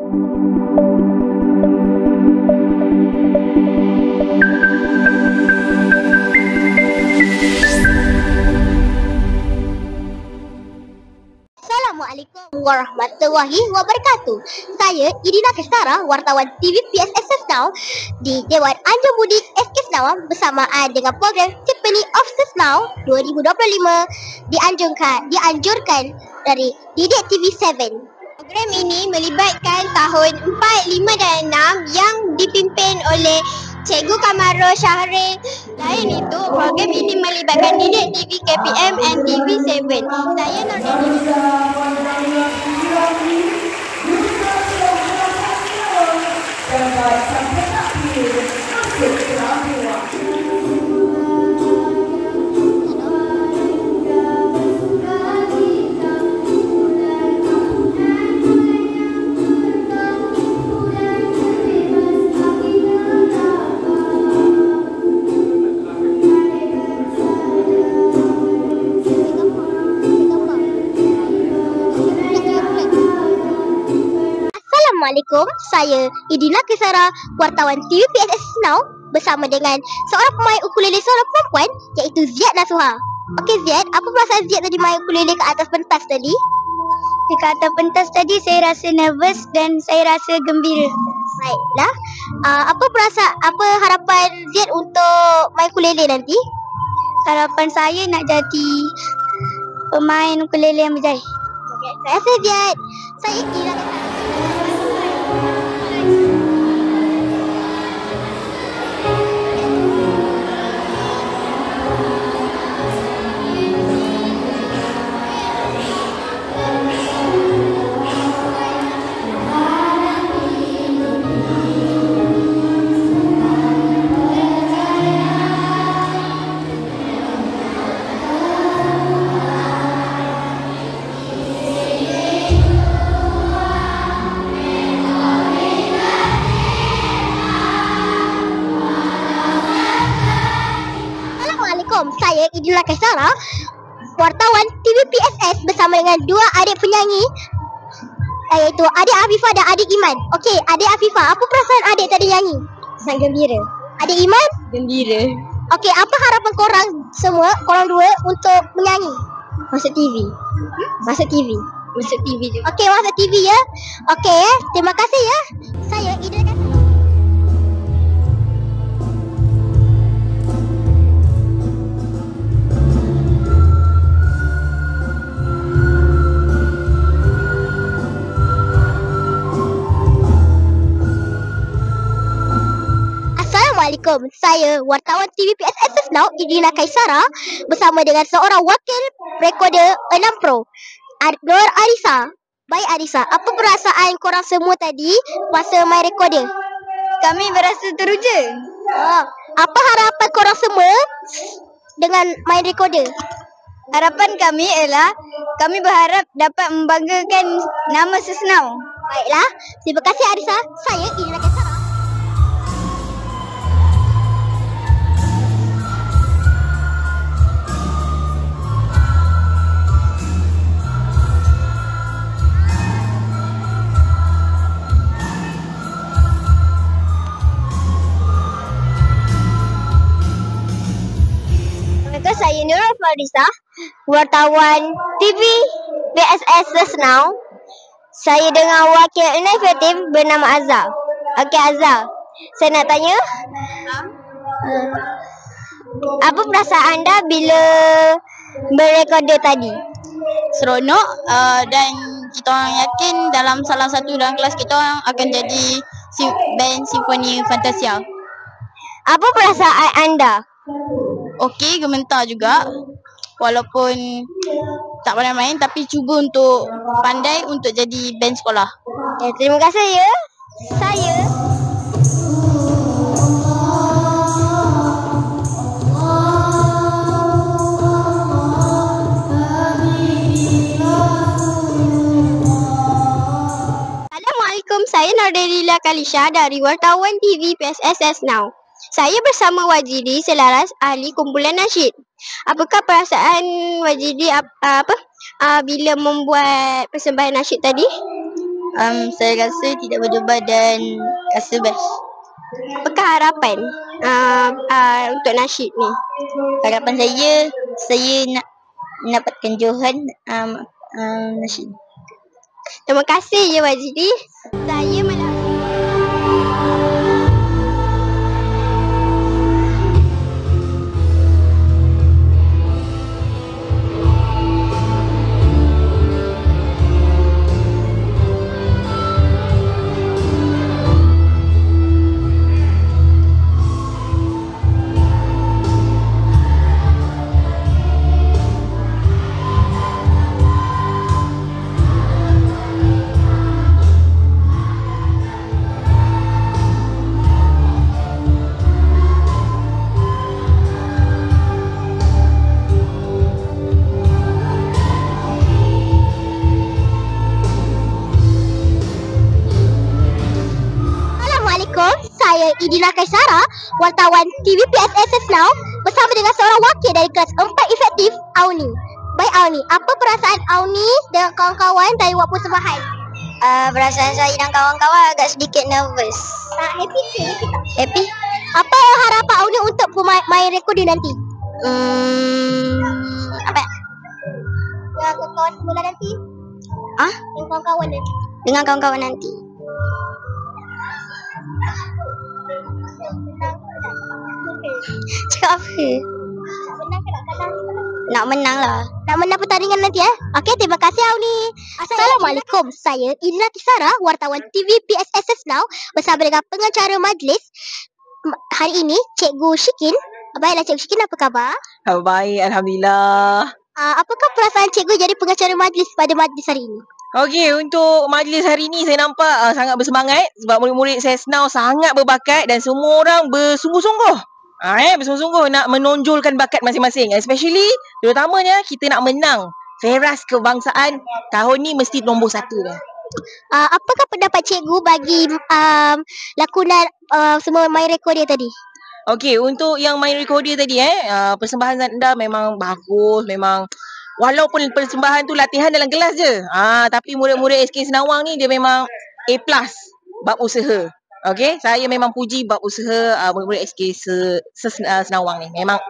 Assalamualaikum warahmatullahi wabarakatuh. Saya Idina Kestara, wartawan TV PSS Now di Dewan Anjung Budi SK Senawang bersamaan dengan program Symphony of Senau 2025 dianjurkan dari Didik TV 7. Program ini melibatkan tahun 4, 5 dan 6 yang dipimpin oleh Cikgu Kamarul Syahril. Lain itu, program ini melibatkan Didik TV KPM and TV 7. Saya Nordin. Assalamualaikum, saya Idina Kesara, wartawan TV PSS Now bersama dengan seorang pemain ukulele seorang perempuan iaitu Ziad Nasuha. Okey Ziad, apa perasaan Ziad tadi main ukulele ke atas pentas tadi? Dekat atas pentas tadi saya rasa nervous dan saya rasa gembira. Baiklah, apa harapan Ziad untuk main ukulele nanti? Harapan saya nak jadi pemain ukulele yang berjaya. Okay, terima kasih Ziad. Saya Idina Kesara. Saya Idina Kesara, wartawan TV PSS bersama dengan dua adik penyanyi iaitu adik Afifah dan adik Iman. Okey, adik Afifah, apa perasaan adik tadi nyanyi? Sangat gembira. Adik Iman? Gembira. Okey, apa harapan korang dua untuk menyanyi? Masuk TV. Masuk TV. Masuk TV juga. Okey, masuk TV ya. Okey, terima kasih ya. Saya Idina Kesara. Assalamualaikum, saya wartawan TV PSS Now Idina Kaisara bersama dengan seorang wakil rekorder 6 Pro, Nur Arisa. Baik Arisa, apa perasaan korang semua tadi masa main rekorder? Kami berasa teruja. Apa harapan korang semua dengan main rekorder? Harapan kami ialah kami berharap dapat membanggakan nama Sesenau. Baiklah, terima kasih Arisa. Saya Idina Kaisara. Saya Nurul Farisa, wartawan TV PSS Sesenau. Saya dengan wakil inisiatif bernama Azhar. Okey Azhar, saya nak tanya, apa perasaan anda bila berrekorder tadi? Seronok dan kita orang yakin dalam salah satu dalam kelas kita orang akan jadi band Simfoni Fantasia. Apa perasaan anda? Okey, gementar juga. Walaupun tak pandai main tapi cuba untuk pandai untuk jadi band sekolah. Terima kasih ya. Saya Assalamualaikum, saya Nordelila Kalisha dari wartawan TV PSS Now. Saya bersama Wajidi Selaras, ahli kumpulan nasyid. Apakah perasaan Wajidi bila membuat persembahan nasyid tadi? Saya rasa tidak berdebar dan rasa best. Apakah harapan untuk nasyid ni? Harapan saya nak mendapatkan Johan nasyid. Terima kasih ya Waziri. Saya malam saya Idina Kaisara, wartawan TVPS SS Now bersama dengan seorang wakil dari kelas 4 efektif Auni. Baik Auni, apa perasaan Auni dengan kawan-kawan dari buat persembahan? Perasaan saya dan kawan-kawan agak sedikit nervous. Happy ke? Happy? Apa harapan Auni untuk main recording nanti? Apa? Dengan kawan-kawan semula nanti? Dengan kawan-kawan nanti? Dengan kawan-kawan nanti. Cakap apa? Menang ke tak kalah? Nak menang lah. Nak menang pertandingan nanti Okey, terima kasih Auni. Assalamualaikum. Saya Idina Kisara, wartawan TV PSSS Now bersama dengan pengacara majlis. Hari ini Cikgu Syikin. Baiklah Cikgu Syikin, apa khabar? Baik, Alhamdulillah. Apakah perasaan Cikgu jadi pengacara majlis pada majlis hari ini? Okey, untuk majlis hari ini saya nampak sangat bersemangat sebab murid-murid saya Now sangat berbakat dan semua orang bersungguh-sungguh. Bersungguh-sungguh nak menonjolkan bakat masing-masing. Especially, terutamanya kita nak menang Feras Kebangsaan tahun ni mesti nombor 1 dah. Apakah pendapat Cikgu bagi lakonan semua main recorder tadi? Okey, untuk yang main recorder tadi persembahan anda memang bagus, memang walaupun persembahan tu latihan dalam kelas je. Tapi murid-murid SK Senawang ni dia memang A+ bab usaha. Okey, saya memang puji bab usaha murid-murid SK Senawang ni. Memang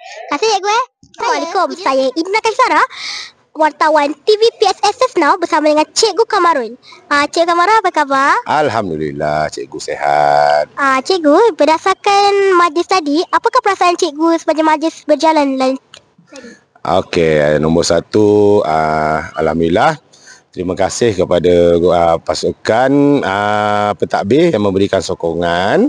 Terima kasih Cikgu. Assalamualaikum. Saya Idina Kaisara, wartawan TV PSSS Now bersama dengan Cikgu Kamarun. Cikgu Kamarun, apa khabar? Alhamdulillah, cikgu sehat. Cikgu, berdasarkan majlis tadi, apakah perasaan Cikgu sepanjang majlis berjalan tadi? Okey, nombor 1, alhamdulillah. Terima kasih kepada pasukan pentadbir yang memberikan sokongan.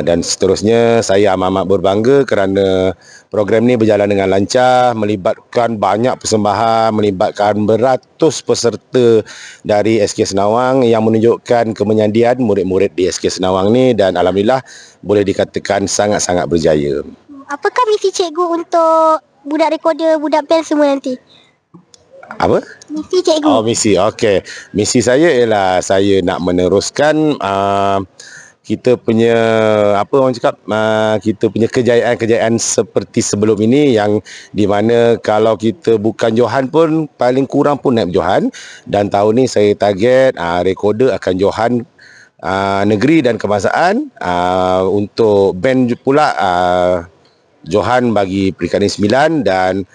Dan seterusnya saya amat berbangga kerana program ini berjalan dengan lancar, melibatkan banyak persembahan, melibatkan beratus peserta dari SK Senawang yang menunjukkan kemenyandian murid-murid di SK Senawang ni, dan alhamdulillah boleh dikatakan sangat-sangat berjaya. Apakah misi Cikgu untuk budak recorder, budak band semua nanti? Apa? Misi Cikgu. Misi. Okey. Misi saya ialah saya nak meneruskan kita punya kita punya kejayaan-kejayaan seperti sebelum ini, yang di mana kalau kita bukan Johan pun paling kurang pun naik Johan, dan tahun ni saya target recorder akan Johan negeri dan kebangsaan. Untuk band pula Johan bagi peringkat 9, dan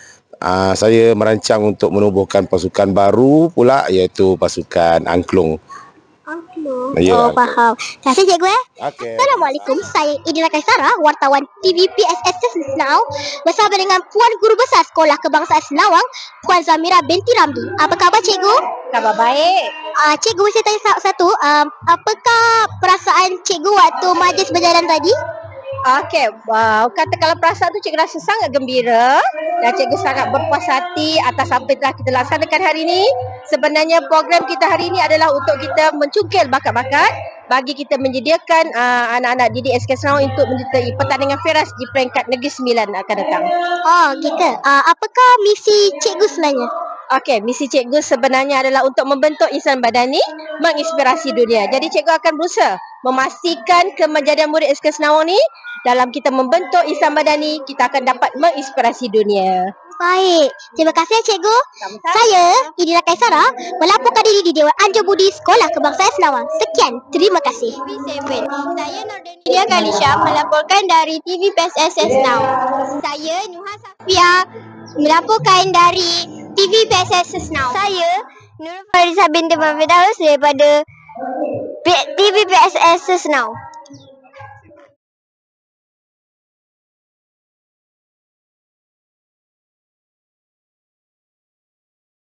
saya merancang untuk menubuhkan pasukan baru pula, iaitu pasukan Angklung. Ya. Faham. Terima kasih Cikgu. Okay. Assalamualaikum. Saya Idina Kaisara, wartawan TV PSSS Now bersama dengan Puan Guru Besar Sekolah Kebangsaan Senawang, Puan Zamira binti Ramli. Apa khabar Cikgu? Khabar baik. Cikgu, saya tanya satu. Apakah perasaan Cikgu waktu majlis berjalan tadi? Okey, kata kalau perasaan tu cikgu rasa sangat gembira dan cikgu sangat berpuas hati atas apa yang telah kita laksanakan hari ini. Sebenarnya program kita hari ini adalah untuk kita mencungkil bakat-bakat bagi kita menyediakan anak-anak didik SK Senawang untuk menyertai pertandingan Feras di peringkat Negeri 9 akan datang. Gitu. Apakah misi Cikgu sebenarnya? Okey, misi cikgu sebenarnya adalah untuk membentuk insan badani, menginspirasi dunia. Jadi cikgu akan berusaha memastikan kemenjadian murid SK Senawang ni dalam kita membentuk insan badani, kita akan dapat menginspirasi dunia. Baik, terima kasih Cikgu. Saya, Idina Kaisara, melaporkan diri di Dewan Anjung Budi Sekolah Kebangsaan Senawang. Sekian, terima kasih. TV7. Saya Nordenia Kalisha melaporkan dari TV PSSS Now. Saya Nuha Safia melaporkan dari TV PSSS Now. Saya Nurul Farisa binti Firdaus daripada TV PSSS Now.